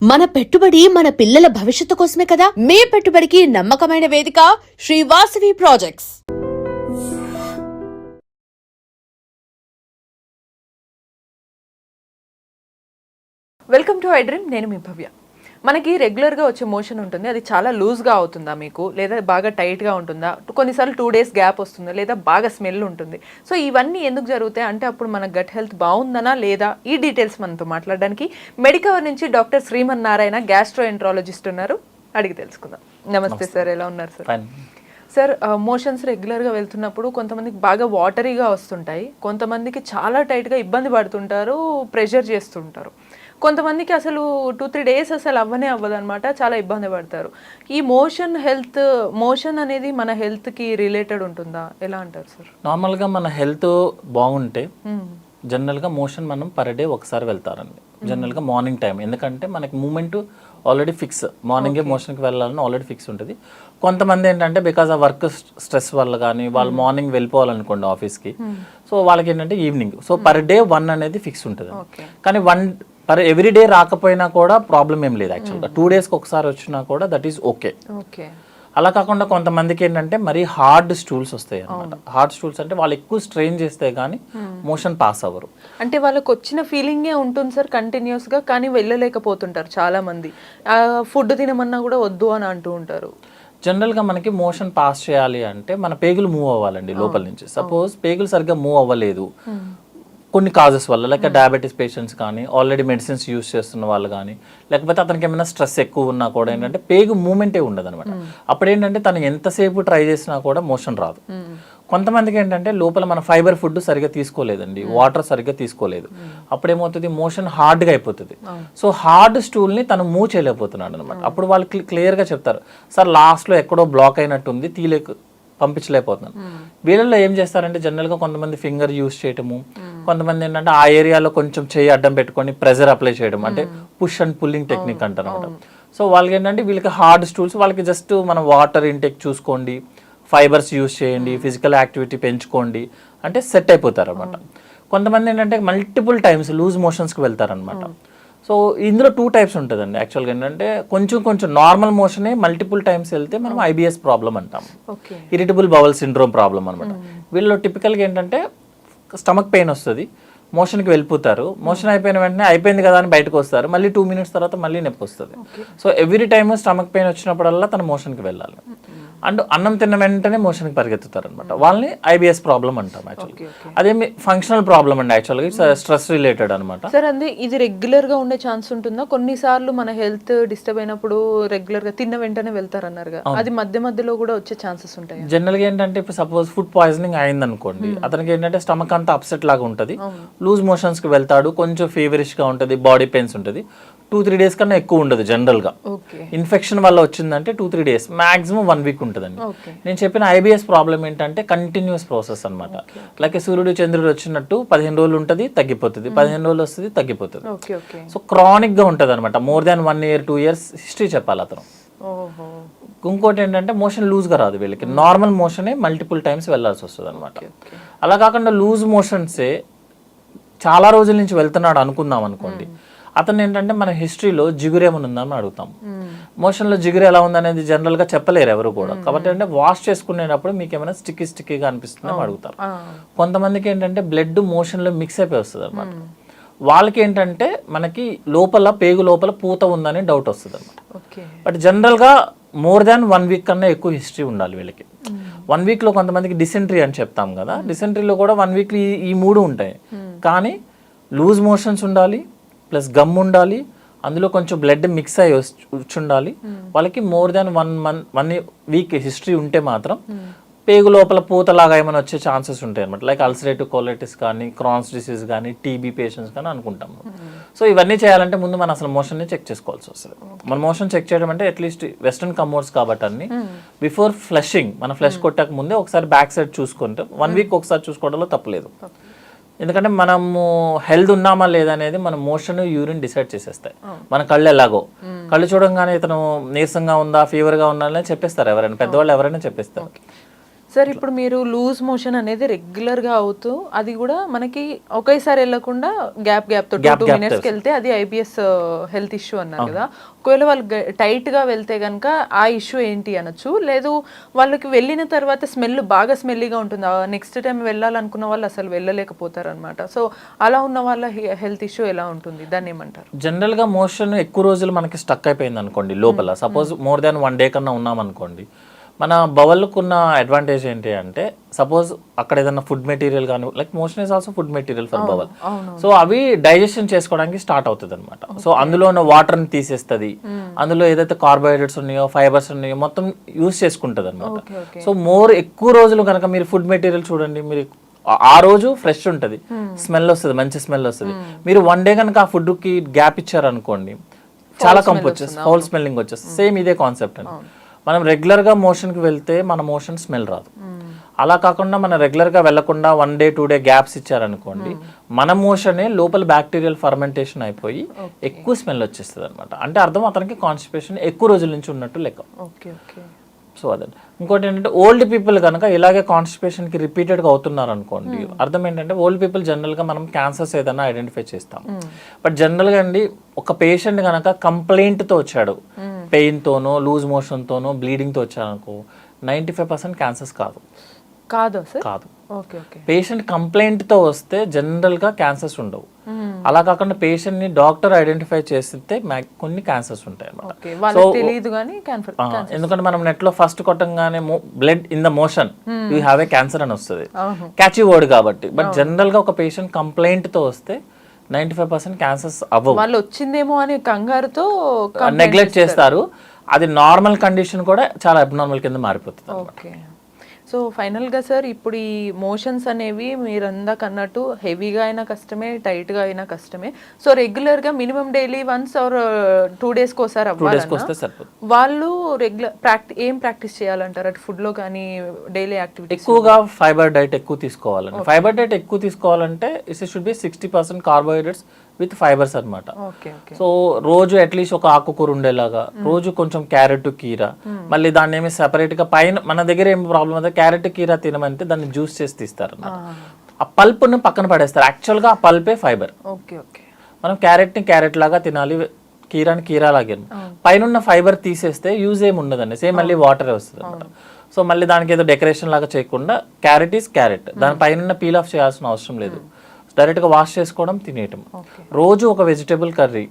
మన పెట్టుబడి మన పిల్లల భవిష్యత్తు కోసమే కదా. మీ పెట్టుబడికి నమ్మకమైన వేదిక Shri Vasavi projects. Welcome to I dream. నేను మీ భవ్య. మనకి రెగ్యులర్గా వచ్చే మోషన్ ఉంటుంది, అది చాలా లూజ్గా అవుతుందా మీకు, లేదా బాగా టైట్గా ఉంటుందా, కొన్నిసార్లు 2 days గ్యాప్ వస్తుందా, లేదా బాగా స్మెల్ ఉంటుంది. సో ఇవన్నీ ఎందుకు జరుగుతాయి అంటే అప్పుడు మన గట్ హెల్త్ బాగుందనా లేదా, ఈ డీటెయిల్స్ మనతో మాట్లాడడానికి మెడికవర్ నుంచి డాక్టర్ శ్రీమన్ నారాయణ గ్యాస్ట్రోఎంట్రాలజిస్ట్ ఉన్నారు. అడిగి తెలుసుకుందాం. నమస్తే సార్, ఎలా ఉన్నారు సార్? సార్, మోషన్స్ రెగ్యులర్గా వెళ్తున్నప్పుడు కొంతమందికి బాగా వాటరీగా వస్తుంటాయి, కొంతమందికి చాలా టైట్గా ఇబ్బంది పడుతుంటారు, ప్రెషర్ చేస్తుంటారు, కొంతమందికి అసలు 2-3 days అసలు అవ్వనే అవ్వదన్నమాట, చాలా ఇబ్బంది పడతారు. ఈ మోషన్ అనేది మన హెల్త్కి రిలేటెడ్ ఉంటుందా, ఎలా అంటారు సార్? నార్మల్గా మన హెల్త్ బాగుంటే జనరల్గా మోషన్ మనం పర్ డే ఒకసారి వెళ్తారండి. జనరల్గా మార్నింగ్ టైం, ఎందుకంటే మనకి మూమెంట్ ఆల్రెడీ ఫిక్స్, మార్నింగే మోషన్కి వెళ్ళాలని ఆల్రెడీ ఫిక్స్ ఉంటుంది. కొంతమంది ఏంటంటే బికాజ్ ఆ వర్క్ స్ట్రెస్ వల్ల కానీ వాళ్ళు మార్నింగ్ వెళ్ళిపోవాలనుకోండి ఆఫీస్కి, సో వాళ్ళకి ఏంటంటే ఈవినింగ్, సో పర్ డే 1 అనేది ఫిక్స్ ఉంటుంది. కానీ 1 పర్ ఎవ్రీ డే రాకపోయినా కూడా ప్రాబ్లం ఏం లేదు యాక్చువల్గా. 2 daysకి ఒకసారి వచ్చినా కూడా దట్ ఈస్ ఓకే. అలా కాకుండా కొంతమందికి ఏంటంటే మరి హార్డ్ స్టూల్స్ వస్తాయి అనమాట. హార్డ్ స్టూల్స్ అంటే వాళ్ళు ఎక్కువ స్ట్రెయిన్ చేస్తే కానీ మోషన్ పాస్ అవ్వరు. అంటే వాళ్ళకి వచ్చిన ఫీలింగే ఉంటుంది సార్ కంటిన్యూస్గా, కానీ వెళ్ళలేకపోతుంటారు చాలా మంది. ఫుడ్ తినమన్నా కూడా వద్దు అని అంటూ ఉంటారు. జనరల్గా మనకి మోషన్ పాస్ చేయాలి అంటే మన పేగులు మూవ్ అవ్వాలండి లోపల నుంచి. సపోజ్ పేగులు సరిగ్గా మూవ్ అవ్వలేదు కొన్ని కాజెస్ వల్ల, లైక్ డయాబెటీస్ పేషెంట్స్ కానీ, ఆల్రెడీ మెడిసిన్స్ యూస్ చేస్తున్న వాళ్ళు కానీ, లేకపోతే అతనికి ఏమైనా స్ట్రెస్ ఎక్కువ ఉన్నా కూడా ఏంటంటే పేగు మూమెంటే ఉండదు అనమాట. అప్పుడు ఏంటంటే తను ఎంతసేపు ట్రై చేసినా కూడా మోషన్ రాదు. కొంతమందికి ఏంటంటే లోపల మన ఫైబర్ ఫుడ్ సరిగ్గా తీసుకోలేదండి, వాటర్ సరిగ్గా తీసుకోలేదు, అప్పుడు ఏమవుతుంది మోషన్ హార్డ్గా అయిపోతుంది. సో హార్డ్ స్టూల్ని తను మూవ్ చేయలేకపోతున్నాడు అనమాట. అప్పుడు వాళ్ళు క్లియర్గా చెప్తారు, సార్ లాస్ట్లో ఎక్కడో బ్లాక్ అయినట్టుంది, పంపించలేకపోతున్నాను. వీళ్ళల్లో ఏం చేస్తారంటే జనరల్గా కొంతమంది ఫింగర్ యూస్ చేయటము, కొంతమంది ఏంటంటే ఆ ఏరియాలో కొంచెం చేయి అడ్డం పెట్టుకొని ప్రెజర్ అప్లై చేయడం, అంటే పుష్ అండ్ పుల్లింగ్ టెక్నిక్ అంటారు అనమాట. సో వాళ్ళకి ఏంటంటే వీళ్ళకి హార్డ్ స్టూల్స్, వాళ్ళకి జస్ట్ మనం వాటర్ ఇంటేక్ చూసుకోండి, ఫైబర్స్ యూస్ చేయండి, ఫిజికల్ యాక్టివిటీ పెంచుకోండి అంటే సెట్ అయిపోతారు అనమాట. కొంతమంది ఏంటంటే మల్టిపుల్ టైమ్స్ లూజ్ మోషన్స్కి వెళ్తారనమాట. సో ఇందులో 2 types ఉంటుందండి యాక్చువల్గా. ఏంటంటే కొంచెం నార్మల్ మోషనే మల్టిపుల్ టైమ్స్ వెళ్తే మనం IBS ప్రాబ్లం అంటాం, ఇరిటబుల్ బవల్ సిండ్రోమ్ ప్రాబ్లం అనమాట. వీళ్ళలో టిపికల్గా ఏంటంటే స్టమక్ పెయిన్ వస్తుంది, మోషన్కి వెళ్ళిపోతారు, మోషన్ అయిపోయిన వెంటనే అయిపోయింది కదా అని బయటకు వస్తారు, మళ్ళీ 2 minutes తర్వాత మళ్ళీ నొప్పి వస్తుంది. So every time stomach pain వచ్చినప్పుడల్లా తన మోషన్కి వెళ్ళాలి. అండ్ అన్నం తిన్న వెంటనే మోషన్కి పరిగెత్తుతారు అనమాట, వాళ్ళని IBS ప్రాబ్లం అంటాం యాక్చువల్గా. అదేమి ఫంక్షనల్ ప్రాబ్లం అండి యాక్చువల్గా, స్ట్రెస్ రిలేటెడ్ అనమాట. సార్ అంతే, ఇది రెగ్యులర్గా ఉండే ఛాన్స్ ఉంటుందా? కొన్నిసార్లు మన హెల్త్ డిస్టర్బ్ అయినప్పుడు రెగ్యులర్గా తిన్న వెంటనే వెళ్తారన్నారు, అది మధ్య మధ్యలో కూడా వచ్చే ఛాన్సెస్ ఉంటాయి. జనరల్గా ఏంటంటే ఇప్పుడు సపోజ్ ఫుడ్ పాయిజనింగ్ అయింది అనుకోండి, అతనికి ఏంటంటే స్టమక్ అంతా అప్సెట్ లాగా ఉంటుంది, లూజ్ మోషన్స్కి వెళ్తాడు, కొంచెం ఫీవరిష్గా ఉంటుంది, బాడీ పెయిన్స్ ఉంటుంది. 2-3 days కన్నా ఎక్కువ ఉండదు జనరల్గా. ఇన్ఫెక్షన్ వల్ల వచ్చిందంటే 2-3 days, మాక్సిమం 1 week ఉంటుందండి. నేను చెప్పిన IBS ప్రాబ్లం ఏంటంటే కంటిన్యూస్ ప్రాసెస్ అనమాట. లైక్ సూర్యుడు చంద్రుడు వచ్చినట్టు 15 రోజులు ఉంటుంది, తగ్గిపోతుంది, 15 రోజులు వస్తుంది, తగ్గిపోతుంది. సో క్రానిక్గా ఉంటుంది అనమాట. More than 1 year 2 years history చెప్పాలి అతను. ఇంకోటి ఏంటంటే మోషన్ లూజ్గా రాదు వీళ్ళకి, నార్మల్ మోషనే మల్టిపుల్ టైమ్స్ వెళ్ళాల్సి వస్తుంది అనమాట. అలా కాకుండా లూజ్ మోషన్సే చాలా రోజుల నుంచి వెళ్తున్నాడు అనుకుందాం అనుకోండి, అతను ఏంటంటే మన హిస్టరీలో జిగురు ఏమైనా ఉందని అడుగుతాం. మోషన్లో జిగురు ఎలా ఉందనేది జనరల్గా చెప్పలేరు ఎవరు కూడా, కాబట్టి అంటే వాష్ చేసుకునేటప్పుడు మీకు ఏమైనా స్టిక్కీగా అనిపిస్తుందని అడుగుతారు. కొంతమందికి ఏంటంటే బ్లడ్ మోషన్లో మిక్స్ అయిపోయి వస్తుంది అనమాట. వాళ్ళకి ఏంటంటే మనకి లోపల పేగు లోపల పూత ఉందని డౌట్ వస్తుంది అనమాట. బట్ జనరల్గా మోర్ దాన్ 1 week కన్నా ఎక్కువ హిస్టరీ ఉండాలి వీళ్ళకి. 1 weekలో కొంతమందికి డిసెంట్రీ అని చెప్తాం కదా, డిసెంట్రీలో కూడా 1 week ఈ 3 ఉంటాయి. కానీ లూజ్ మోషన్స్ ఉండాలి, ప్లస్ గమ్ ఉండాలి, అందులో కొంచెం బ్లడ్ మిక్స్ అయ్యి వచ్చి ఉండాలి. వాళ్ళకి మోర్ దాన్ 1 week హిస్టరీ ఉంటే మాత్రం పేగు లోపల పూతలాగా ఏమైనా వచ్చే ఛాన్సెస్ ఉంటాయి అనమాట. లైక్ అల్సరేటివ్ కోలైటిస్ కానీ, క్రాన్స్ డిసీజ్ కానీ, TB పేషెంట్స్ కానీ అనుకుంటాము. సో ఇవన్నీ చేయాలంటే ముందు మనం అసలు మోషన్ని చెక్ చేసుకోవాల్సి వస్తుంది. మన మోషన్ చెక్ చేయడం అంటే అట్లీస్ట్ వెస్టర్న్ కమోడ్స్ కాబట్టి అన్ని బిఫోర్ ఫ్లషింగ్, మన ఫ్లష్ కొట్టక ముందే ఒకసారి బ్యాక్ సైడ్ చూసుకుంటే 1 week ఒకసారి చూసుకోవడంలో తప్పలేదు. ఎందుకంటే మనము హెల్త్ ఉన్నామా లేదనేది మన మోషన్, యూరిన్ డిసైడ్ చేసేస్తాయి. మన కళ్ళు ఎలాగో, కళ్ళు చూడంగానే ఇతను నీరసంగా ఉందా, ఫీవర్గా ఉందా అని చెప్పేస్తారు ఎవరైనా, పెద్దవాళ్ళు ఎవరైనా చెప్పేస్తారు. సార్ ఇప్పుడు మీరు లూజ్ మోషన్ అనేది రెగ్యులర్ గా అవుతూ అది కూడా మనకి ఒకేసారి వెళ్ళకుండా గ్యాప్ తో 2 minutes వెళ్తే అది ఐబిఎస్ హెల్త్ ఇష్యూ అన్నారు కదా. ఒకవేళ వాళ్ళు టైట్ గా వెళ్తే గనక ఆ ఇష్యూ ఏంటి అనొచ్చు, లేదు వాళ్ళకి వెళ్ళిన తర్వాత స్మెల్ బాగా స్మెల్లీగా ఉంటుంది, నెక్స్ట్ టైం వెళ్ళాలనుకున్న వాళ్ళు అసలు వెళ్ళలేకపోతారు అనమాట. సో అలా ఉన్న వాళ్ళ హెల్త్ ఇష్యూ ఎలా ఉంటుంది, దాన్ని ఏమంటారు? జనరల్ గా మోషన్ ఎక్కువ రోజులు మనకి స్టక్ అయిపోయింది అనుకోండి లోపల, సపోజ్ మోర్ దాన్ 1 day కన్నా ఉన్నాం అనుకోండి, మన బవల్కున్న అడ్వాంటేజ్ ఏంటి అంటే సపోజ్ అక్కడ ఏదైనా ఫుడ్ మెటీరియల్ కానీ, like motion is also food material for bowel, so అవి డైజెషన్ చేసుకోవడానికి స్టార్ట్ అవుతుంది అనమాట. సో అందులో ఉన్న వాటర్ని తీసేస్తుంది, అందులో ఏదైతే కార్బోహైడ్రేట్స్ ఉన్నాయో ఫైబర్స్ ఉన్నాయో మొత్తం యూస్ చేసుకుంటుంది అనమాట. సో మోర్ ఎక్కువ రోజులు కనుక మీరు ఫుడ్ మెటీరియల్ చూడండి, మీరు ఆ రోజు ఫ్రెష్ ఉంటుంది, స్మెల్ వస్తుంది, మంచి స్మెల్ వస్తుంది. మీరు 1 day కనుక ఆ ఫుడ్ కి గ్యాప్ ఇచ్చారనుకోండి, చాలా కంపు వచ్చేస్తుంది, ఫౌల్ స్మెల్లింగ్ వచ్చేస్తుంది. సేమ్ ఇదే కాన్సెప్ట్ అండి. మనం రెగ్యులర్గా మోషన్కి వెళ్తే మన మోషన్ స్మెల్ రాదు. అలా కాకుండా మనం రెగ్యులర్గా వెళ్లకుండా 1 day 2 day గ్యాప్స్ ఇచ్చారనుకోండి, మన మోషనే లోపల బ్యాక్టీరియల్ ఫర్మెంటేషన్ అయిపోయి ఎక్కువ స్మెల్ వచ్చేస్తుంది అనమాట. అంటే అర్థం అతనికి కాన్స్టిపేషన్ ఎక్కువ రోజుల నుంచి ఉన్నట్టు లెక్క. సో అదే. ఇంకోటి ఏంటంటే ఓల్డ్ పీపుల్ కనుక ఇలాగే కాన్స్టిపేషన్కి రిపీటెడ్గా అవుతున్నారు అనుకోండి, అర్థం ఏంటంటే ఓల్డ్ పీపుల్ జనరల్గా మనం క్యాన్సర్స్ ఏదైనా ఐడెంటిఫై చేస్తాం. బట్ జనరల్గా అండి ఒక పేషెంట్ కనుక కంప్లైంట్తో వచ్చాడు, పెయిన్తోనో లూజ్ మోషన్తోనో బ్లీడింగ్తో వచ్చారనుకో, 95% క్యాన్సర్స్ కాదు. కాదు. పేషెంట్ కంప్లైంట్తో వస్తే జనరల్గా క్యాన్సర్స్ ఉండవు. అలా కాకుండా పేషెంట్ ని డాక్టర్ ఐడెంటిఫై చేస్తే కొన్ని క్యాన్సర్స్ ఉంటాయి అన్నమాట. సో ఎందుకంటే మనం నెట్ లో ఫస్ట్ కొట్టంగానే blood in the motion you have a cancer అని వస్తుంది, క్యాచీ వర్డ్ కాబట్టి. బట్ జనరల్ గా ఒక పేషెంట్ కంప్లైంట్ తో వస్తే 95% క్యాన్సర్స్ అవ్వవు. వాళ్ళు వచ్చిందేమో అని కంగారుతో నెగ్లెక్ట్ చేస్తారు. అది నార్మల్ కండిషన్ కూడా చాలా అబ్నార్మల్ కింద మారిపోతుంది. సో ఫైనల్గా సార్, ఇప్పుడు ఈ మోషన్స్ అనేవి మీరు అందాక అన్నట్టు హెవీగా అయినా కష్టమే, టైట్గా అయినా కష్టమే. సో రెగ్యులర్గా మినిమం డైలీ వన్స్ ఆర్ 2 daysకి ఒకసారి అవ్వాలన్నా వాళ్ళు ఏం ప్రాక్టీస్ చేయాలంటారు? అటు ఫుడ్లో కానీ డైలీ యాక్టివిటీ ఎక్కువగా ఫైబర్ డైట్ ఎక్కువ తీసుకోవాలండి. ఫైబర్ డైట్ ఎక్కువ తీసుకోవాలంటే it should be 60% carbohydrates with fibres అనమాట. సో రోజు అట్లీస్ట్ ఒక ఆకుకూర ఉండేలాగా, రోజు కొంచెం క్యారెట్ కీరా, మళ్ళీ దాన్ని ఏమి సెపరేట్ గా పైన మన దగ్గర ఏమి ప్రాబ్లం అయితే క్యారెట్ కీరా తినమంటే దాన్ని జ్యూస్ చేసి తీస్తారు. ఆ పల్ప్ను పక్కన పడేస్తారు. యాక్చువల్ గా ఆ పల్పే ఫైబర్. మనం క్యారెట్ ని క్యారెట్ లాగా తినాలి, కీరాని కీరా లాగే. పైన ఫైబర్ తీసేస్తే యూజ్ ఏమి ఉండదండి, సేమ్ మళ్ళీ వాటర్ వస్తుంది అనమాట. సో మళ్ళీ దానికి ఏదో డెకరేషన్ లాగా చేయకుండా క్యారెట్ ఈస్ క్యారెట్, దాని పైన పీల్ ఆఫ్ చేయాల్సిన అవసరం లేదు, డైరెక్ట్ గా వాష్ చేసుకోవడం, తినేయటం. రోజు ఒక వెజిటేబుల్ కర్రీ.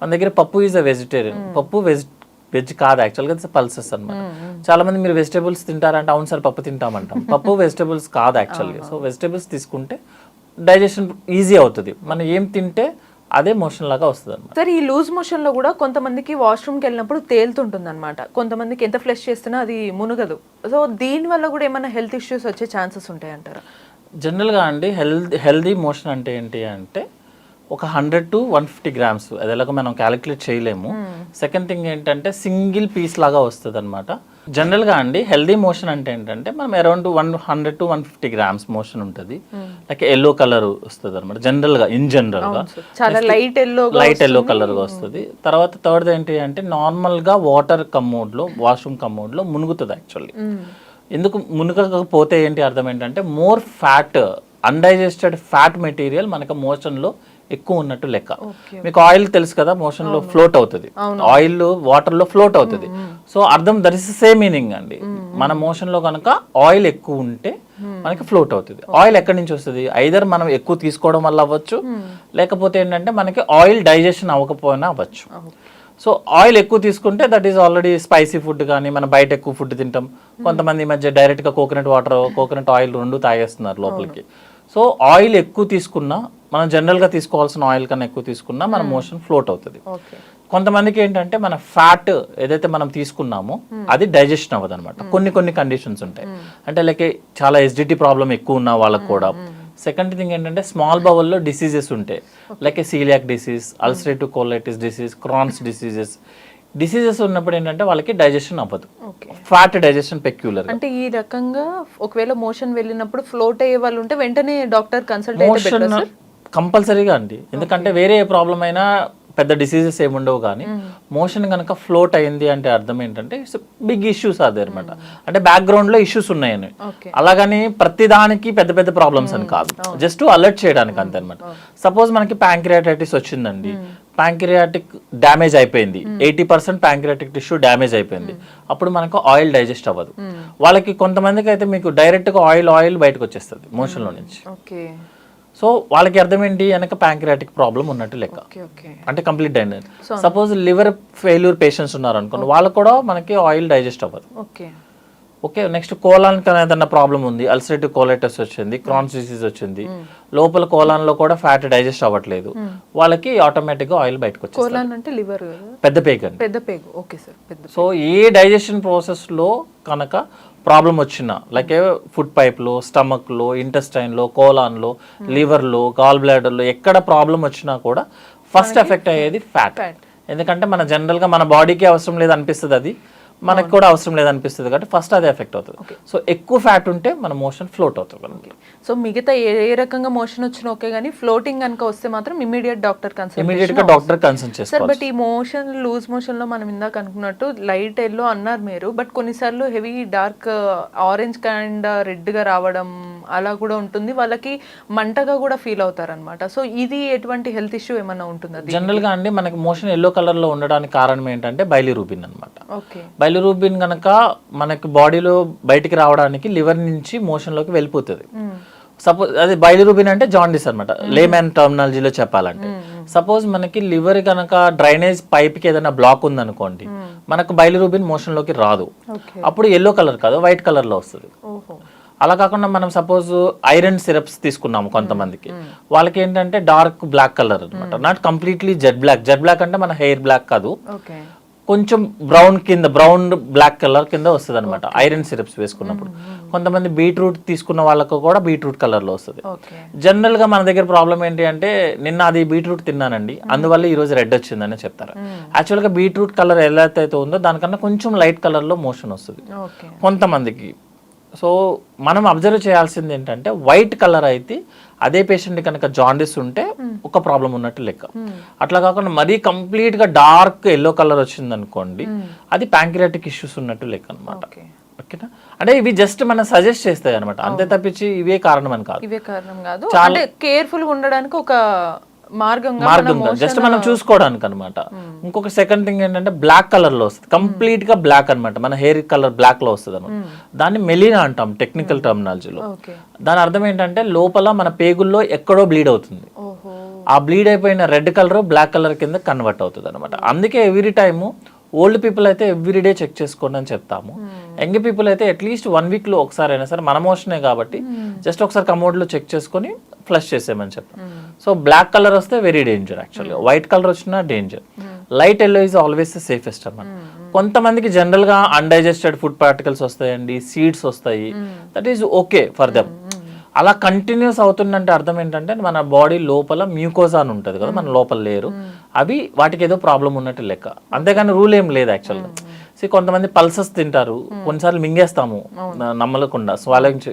మన దగ్గర పప్పు ఈజ్ అ వెజిటేరియన్, పప్పు వెజ్ కాదు యాక్చువల్గా, పల్సెస్ అనమాట. చాలా మంది మీరు వెజిటేబుల్స్ తింటారంటే అవును సార్ పప్పు తింటామంటాం, పప్పు వెజిటేబుల్స్ కాదు యాక్చువల్గా. సో వెజిటేబుల్స్ తీసుకుంటే డైజెషన్ ఈజీ అవుతుంది, మనం ఏం తింటే అదే మోషన్ లాగా వస్తుంది అనమాట. సార్ ఈ లూజ్ మోషన్ లో కూడా కొంతమందికి వాష్రూమ్కి వెళ్ళినప్పుడు తేలుతుంటుంది అనమాట, కొంతమందికి ఎంత ఫ్లష్ చేస్తున్నా అది మునగదు. సో దీని వల్ల కూడా ఏమైనా హెల్త్ ఇష్యూస్ వచ్చే ఛాన్సెస్ ఉంటాయంటారా? జనరల్గా అండి హెల్దీ మోషన్ అంటే ఏంటి అంటే ఒక 100 to 150 grams, అది ఎలాగో మనం క్యాలిక్యులేట్ చేయలేము. సెకండ్ థింగ్ ఏంటంటే సింగిల్ పీస్ లాగా వస్తుంది అనమాట. జనరల్గా అండి హెల్దీ మోషన్ అంటే ఏంటంటే మనం అరౌండ్ 100 to 150 grams మోషన్ ఉంటుంది. లైక్ ఎల్లో కలర్ వస్తుంది అనమాట జనరల్గా, ఇన్ జనరల్గా లైట్ ఎల్లో కలర్గా వస్తుంది. తర్వాత థర్డ్ ఏంటి అంటే నార్మల్గా వాటర్ కమ్మోడ్లో, వాష్రూమ్ కమ్మోడ్లో మునుగుతుంది యాక్చువల్లీ. ఎందుకు మునగకపోతే ఏంటి అర్థం ఏంటంటే more fat, undigested fat material మనకు మోషన్లో ఎక్కువ ఉన్నట్టు లెక్క. మీకు ఆయిల్ తెలుసు కదా, మోషన్ లో ఫ్లోట్ అవుతుంది, ఆయిల్ వాటర్ లో ఫ్లోట్ అవుతుంది. సో అర్థం దట్ ఇస్ సేమ్ మీనింగ్ అండి. మన మోషన్ లో కనుక ఆయిల్ ఎక్కువ ఉంటే మనకి ఫ్లోట్ అవుతుంది. ఆయిల్ ఎక్కడి నుంచి వస్తుంది? ఐదర్ మనం ఎక్కువ తీసుకోవడం వల్ల అవ్వచ్చు, లేకపోతే ఏంటంటే మనకి ఆయిల్ డైజెషన్ అవ్వకపోయినా అవ్వచ్చు. సో ఆయిల్ ఎక్కువ తీసుకుంటే that is already spicy food కానీ మనం బయట ఎక్కువ ఫుడ్ తింటాం. కొంతమంది ఈ మధ్య డైరెక్ట్గా కోకోనట్ వాటర్, కోకోనట్ ఆయిల్ రెండు తాగేస్తున్నారు లోపలికి. సో ఆయిల్ ఎక్కువ తీసుకున్నా, మనం జనరల్గా తీసుకోవాల్సిన ఆయిల్ కన్నా ఎక్కువ తీసుకున్నా మన మోషన్ ఫ్లోట్ అవుతుంది. కొంతమందికి ఏంటంటే మన ఫ్యాట్ ఏదైతే మనం తీసుకున్నామో అది డైజెషన్ అవ్వదు అనమాట. కొన్ని కండిషన్స్ ఉంటాయి, అంటే లైక్ చాలా ఎసిడిటీ ప్రాబ్లం ఎక్కువ ఉన్న వాళ్ళకి కూడా. సెకండ్ థింగ్ ఏంటంటే స్మాల్ బౌల్లో డిసీజెస్ ఉంటాయి, like celiac disease, ulcerative colitis disease, Crohn's diseases ఉన్నప్పుడు ఏంటంటే వాళ్ళకి డైజెషన్ అవ్వదు, ఫ్యాట్ డైజెషన్ పెక్యులర్. అంటే ఈ రకంగా ఒకవేళ మోషన్ వెళ్ళినప్పుడు ఫ్లోట్ అయ్యే వాళ్ళు ఉంటే వెంటనే డాక్టర్ కన్సల్ట్ అయితే కంపల్సరీగా అండి. ఎందుకంటే వేరే ఏ ప్రాబ్లం అయినా పెద్ద డిసీజెస్ ఏముండవు కానీ మోషన్ కనుక ఫ్లోట్ అయింది అంటే అర్థం ఏంటంటే బిగ్ ఇష్యూస్ అదే అనమాట. అంటే బ్యాక్గ్రౌండ్ లో ఇష్యూస్ ఉన్నాయని, అలాగని ప్రతి దానికి పెద్ద పెద్ద ప్రాబ్లమ్స్ అని కాదు, జస్ట్ అలర్ట్ చేయడానికి అంతే అనమాట. సపోజ్ మనకి ప్యాంక్రియాటైటిస్ వచ్చిందండి, ప్యాంక్రియాటిక్ డ్యామేజ్ అయిపోయింది, 80% ప్యాంక్రియాటిక్ టిష్యూ డ్యామేజ్ అయిపోయింది, అప్పుడు మనకు ఆయిల్ డైజెస్ట్ అవ్వదు. వాళ్ళకి కొంతమందికి అయితే మీకు డైరెక్ట్ గా ఆయిల్ బయటకు వచ్చేస్తుంది మోషన్ లో నుంచి. సో వాళ్ళకి అర్థం ఏంటి, వెనక ప్యాంక్రియాటిక్ ప్రాబ్లం ఉన్నట్టు లెక్క, అంటే complete digest. Suppose liver failure patients ఉన్నారు అనుకోండి, వాళ్ళకు కూడా మనకి ఆయిల్ డైజెస్ట్ అవ్వదు. ఓకే, నెక్స్ట్ కోలాన్ ఏదైనా ప్రాబ్లం ఉంది, అల్సరేటివ్ కోలైటిస్ వచ్చింది, క్రాన్స్ డిసీజ్ వచ్చింది, లోపల కోలాన్ లో కూడా ఫ్యాట్ డైజెస్ట్ అవ్వట్లేదు, వాళ్ళకి ఆటోమేటిక్ గా ఆయిల్ బయటకు వచ్చేస్తుంది. పెద్ద పేగు. సో ఏ డైజెషన్ ప్రాసెస్ లో కనుక ప్రాబ్లం వచ్చినా, లైక్ ఫుడ్ పైప్ లో, స్టమక్ లో, ఇంటెస్టైన్ లో, కోలాన్ లో, లివర్ లో, గాల్ బ్లాడర్ లో ఎక్కడ ప్రాబ్లం వచ్చినా కూడా ఫస్ట్ ఎఫెక్ట్ అయ్యేది ఫ్యాట్. ఎందుకంటే మన జనరల్ గా మన బాడీకి అవసరం లేదు అనిపిస్తుంది, అది మనకు కూడా అవసరం లేదనిపిస్తుంది కాబట్టి ఫస్ట్ అదే ఎఫెక్ట్ అవుతుంది. సో ఎక్కువ ఫ్యాట్ ఉంటే మన మోషన్ ఫ్లోట్ అవుతుంది. సో మిగతా ఏ రకంగా మోషన్ వచ్చినా ఓకే, కానీ ఫ్లోటింగ్ కనుక వస్తే మాత్రం ఇమీడియట్ గా డాక్టర్ కన్సల్ట్ చేస్తారు. బట్ ఈ మోషన్ లూజ్ మోషన్ లో మనం ఇందాక అనుకున్నట్టు లైట్ ఎల్లో అన్నారు మీరు, బట్ కొన్నిసార్లు heavy dark orange kind red గా రావడం అలా కూడా ఉంటుంది, వాళ్ళకి మంటగా కూడా ఫీల్ అవుతారు అనమాట. సో ఇది ఎటువంటి హెల్త్ ఇష్యూ ఏమన్నా ఉంటుందా? జనరల్ గా అండి మనకి మోషన్ ఎల్లో కలర్ లో ఉండడానికి కారణం ఏంటంటే బైలిరూబిన్ అనమాట. బైలిరూబిన్ కనుక మనకి బాడీలో బయటికి రావడానికి లివర్ నుంచి మోషన్ లోకి వెళ్ళిపోతుంది. సపోజ్ అది బైలిరూబిన్ అంటే జాండిస్ అనమాట, లేమన్ టర్మినాలజీలో చెప్పాలంటే. సపోజ్ మనకి లివర్ కనుక డ్రైనేజ్ పైప్ కి ఏదైనా బ్లాక్ ఉందనుకోండి, మనకు బైలిరూబిన్ మోషన్ లోకి రాదు, అప్పుడు ఎల్లో కలర్ కాదు వైట్ కలర్ లో వస్తుంది. అలా కాకుండా మనం సపోజ్ ఐరన్ సిరప్స్ తీసుకున్నాము కొంతమందికి, వాళ్ళకి ఏంటంటే డార్క్ బ్లాక్ కలర్ అనమాట, నాట్ కంప్లీట్లీ జెడ్ బ్లాక్ అంటే మన హెయిర్ బ్లాక్ కాదు, కొంచెం బ్రౌన్ బ్లాక్ కలర్ కింద వస్తుంది అనమాట ఐరన్ సిరప్స్ వేసుకున్నప్పుడు. కొంతమంది బీట్రూట్ తీసుకున్న వాళ్ళకు కూడా బీట్రూట్ కలర్ లో వస్తుంది. జనరల్ గా మన దగ్గర ప్రాబ్లం ఏంటి అంటే, నిన్న అది బీట్రూట్ తిన్నానండి అందువల్ల ఈ రోజు రెడ్ వచ్చిందని చెప్తారు. యాక్చువల్ గా బీట్రూట్ కలర్ ఎలా అయితే ఉందో దానికన్నా కొంచెం లైట్ కలర్ లో మోషన్ వస్తుంది కొంతమందికి. సో మనం అబ్జర్వ్ చేయాల్సింది ఏంటంటే, వైట్ కలర్ అయితే అదే పేషెంట్ కనుక జాండిస్ ఉంటే ఒక ప్రాబ్లం ఉన్నట్టు లెక్క. అట్లా కాకుండా మరీ కంప్లీట్ గా డార్క్ ఎల్లో కలర్ వచ్చింది అనుకోండి, అది ప్యాంక్రియాటిక్ ఇష్యూస్ ఉన్నట్టు లెక్క అనమాట. ఓకేనా, అంటే ఇవి జస్ట్ మనం సజెస్ట్ చేస్తాయి అనమాట, అంతే తప్పించి ఇవే కారణం అని కాదు. చాలా కేర్ఫుల్ గా ఉండడానికి ఒక మార్గం జస్ట్ మనం చూసుకోవడానికి అనమాట. ఇంకొక సెకండ్ థింగ్ ఏంటంటే, బ్లాక్ కలర్ లో వస్తుంది, కంప్లీట్ గా బ్లాక్ అనమాట, మన హెయిర్ కలర్ బ్లాక్ లో వస్తుంది అనమాట. దాన్ని మెలినా అంటాం టెక్నికల్ టర్మినాలజీలో. దాని అర్థం ఏంటంటే, లోపల మన పేగుల్లో ఎక్కడో బ్లీడ్ అవుతుంది, ఆ బ్లీడ్ అయిపోయిన రెడ్ కలర్ బ్లాక్ కలర్ కింద కన్వర్ట్ అవుతుంది అనమాట. అందుకే ఎవ్రీ టైము ఓల్డ్ పీపుల్ అయితే ఎవ్రీడే చెక్ చేసుకోండి అని చెప్తాము. యంగ్ పీపుల్ అయితే అట్లీస్ట్ 1 week లో ఒకసారి అయినా సరే, మన మోషనే కాబట్టి జస్ట్ ఒకసారి కమోడ్ లో చెక్ చేసుకొని ఫ్లష్ చేసేయమని చెప్తాం. సో బ్లాక్ కలర్ వస్తే వెరీ డేంజర్ యాక్చువల్గా, వైట్ కలర్ వచ్చినా danger, light yellow is always the safest అన్నమాట. కొంతమందికి జనరల్ గా అన్డైజెస్టెడ్ ఫుడ్ పార్టికల్స్ వస్తాయండి, సీడ్స్ వస్తాయి, that is okay for them. అలా కంటిన్యూస్ అవుతుందంటే అర్థం ఏంటంటే, మన బాడీ లోపల మ్యూకోజా అని ఉంటుంది కదా, మన లోపల లేరు, అవి వాటికి ఏదో ప్రాబ్లం ఉన్నట్టు లెక్క, అంతేగాని రూల్ ఏం లేదు యాక్చువల్గా. సో కొంతమంది పల్సెస్ తింటారు, కొన్నిసార్లు మింగేస్తాము నమ్మలకుండా, స్వాలింగ్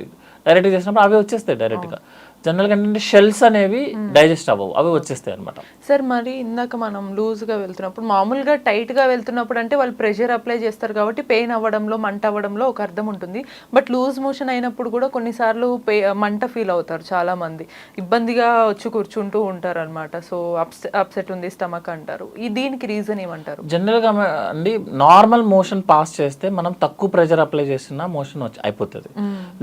డైరెక్ట్గా చేసినప్పుడు అవి వచ్చేస్తాయి డైరెక్ట్గా. జనరల్గా ఏంటంటే షెల్స్ అనేవి డైజెస్ట్ అవ్వవు, అవి వచ్చేస్తాయి అనమాట. సార్ మరి ఇందాక మనం లూజ్గా వెళ్తున్నప్పుడు, మామూలుగా టైట్గా వెళ్తున్నప్పుడు అంటే వాళ్ళు ప్రెషర్ అప్లై చేస్తారు కాబట్టి పెయిన్ అవ్వడంలో, మంట అవ్వడంలో ఒక అర్థం ఉంటుంది. బట్ లూజ్ మోషన్ అయినప్పుడు కూడా కొన్నిసార్లు మంట ఫీల్ అవుతారు చాలా మంది, ఇబ్బందిగా వచ్చి కూర్చుంటూ ఉంటారు అనమాట. సో అప్సెట్ ఉంది స్టమక్ అంటారు, దీనికి రీజన్ ఏమంటారు? జనరల్గా అండి, నార్మల్ మోషన్ పాస్ చేస్తే మనం తక్కువ ప్రెషర్ అప్లై చేసిన మోషన్ అయిపోతుంది.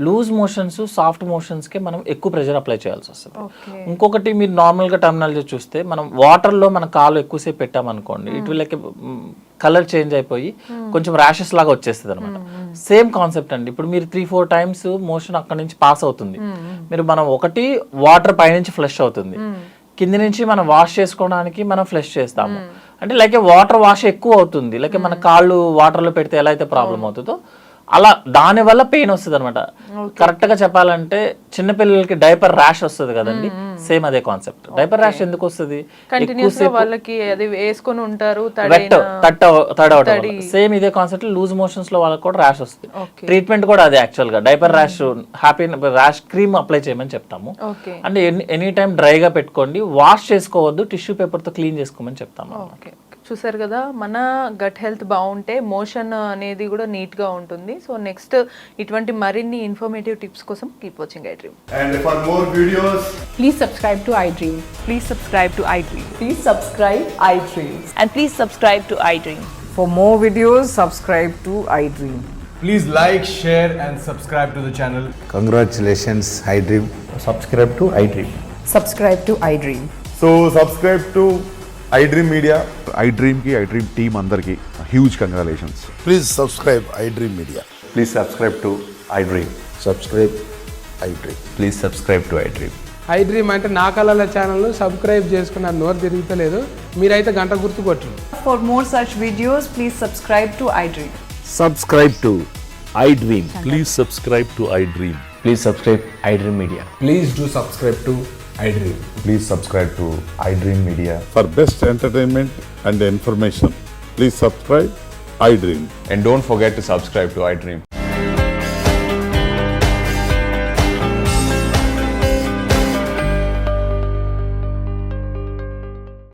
లూజ్ మోషన్స్, సాఫ్ట్ మోషన్స్కి మనం ఎక్కువ ప్రెషర్ అప్లై చేయాల్సి వస్తుంది. ఇంకొకటి, మీరు నార్మల్ గా టర్మినాలజీ చూస్తే, మనం వాటర్ లో మన కాలు ఎక్కువసేపు పెట్టామనుకోండి, ఇటు లైక్ కలర్ చేంజ్ అయిపోయి కొంచెం ర్యాషెస్ లాగా వచ్చేస్తుంది అనమాట. సేమ్ కాన్సెప్ట్ అండి. ఇప్పుడు మీరు 3-4 times మోషన్ అక్కడ నుంచి పాస్ అవుతుంది, మనం ఒకటి వాటర్ పైనుంచి ఫ్లష్ అవుతుంది, కింది నుంచి మనం వాష్ చేసుకోవడానికి మనం ఫ్లష్ చేస్తాము. అంటే లైక్ వాటర్ వాష్ ఎక్కువ అవుతుంది, లైక్ మన కాళ్ళు వాటర్ లో పెడితే ఎలా అయితే ప్రాబ్లం అవుతుందో అలా దాని వల్ల పెయిన్ వస్తుంది అనమాట. కరెక్ట్ గా చెప్పాలంటే చిన్నపిల్లలకి డైపర్ ర్యాష్ వస్తుంది కదండి, సేమ్ అదే కాన్సెప్ట్. డైపర్ ర్యాష్ ఎందుకు వస్తుంది? కంటిన్యూస్ గా వాళ్ళకి అది వేసుకొని ఉంటారు, తడవటం. సేమ్ ఇదే కాన్సెప్ట్ లూజ్ మోషన్స్ లో వాళ్ళకి కూడా ర్యాష్ వస్తుంది. ట్రీట్మెంట్ కూడా అదే యాక్చువల్ గా. Diaper rash happy rash cream apply చేయమని చెప్తాము. అంటే ఎనీ టైం డ్రైగా పెట్టుకోండి, వాష్ చేసుకోవద్దు, టిష్యూ పేపర్ తో క్లీన్ చేసుకోమని చెప్తాము. చూసారు కదా, మన గట్ హెల్త్ బాగుంటే మోషన్ అనేది కూడా నీట్ గా ఉంటుంది. సో నెక్స్ట్ ఇటువంటి మరిన్ని ఇన్ఫర్మేటివ్ టిప్స్ కోసం keep watching iDream. And for more videos, Please subscribe to iDream. Please subscribe to iDream. Please subscribe iDream. And please subscribe to iDream. For more videos, subscribe to iDream. please like, share and subscribe to the channel. Congratulations, iDream. Subscribe to iDream. Subscribe to iDream. So subscribe to iDream Media. iDream ki iDream team andarki huge congratulations. Please subscribe iDream Media. Please subscribe to iDream. Subscribe iDream. Please subscribe to iDream. iDream అంటే నా కళల ఛానల్ను subscribe చేసుకున్న నోరు తిరుగుతలేదు, మీరైతే గంట గుర్తు కొట్టండి. For more such videos, please subscribe to iDream. Subscribe to iDream. Please subscribe to iDream. Please subscribe iDream Media. Please do subscribe to iDream. Please subscribe to iDream Media. For best entertainment and information, please subscribe iDream. And don't forget to subscribe to iDream.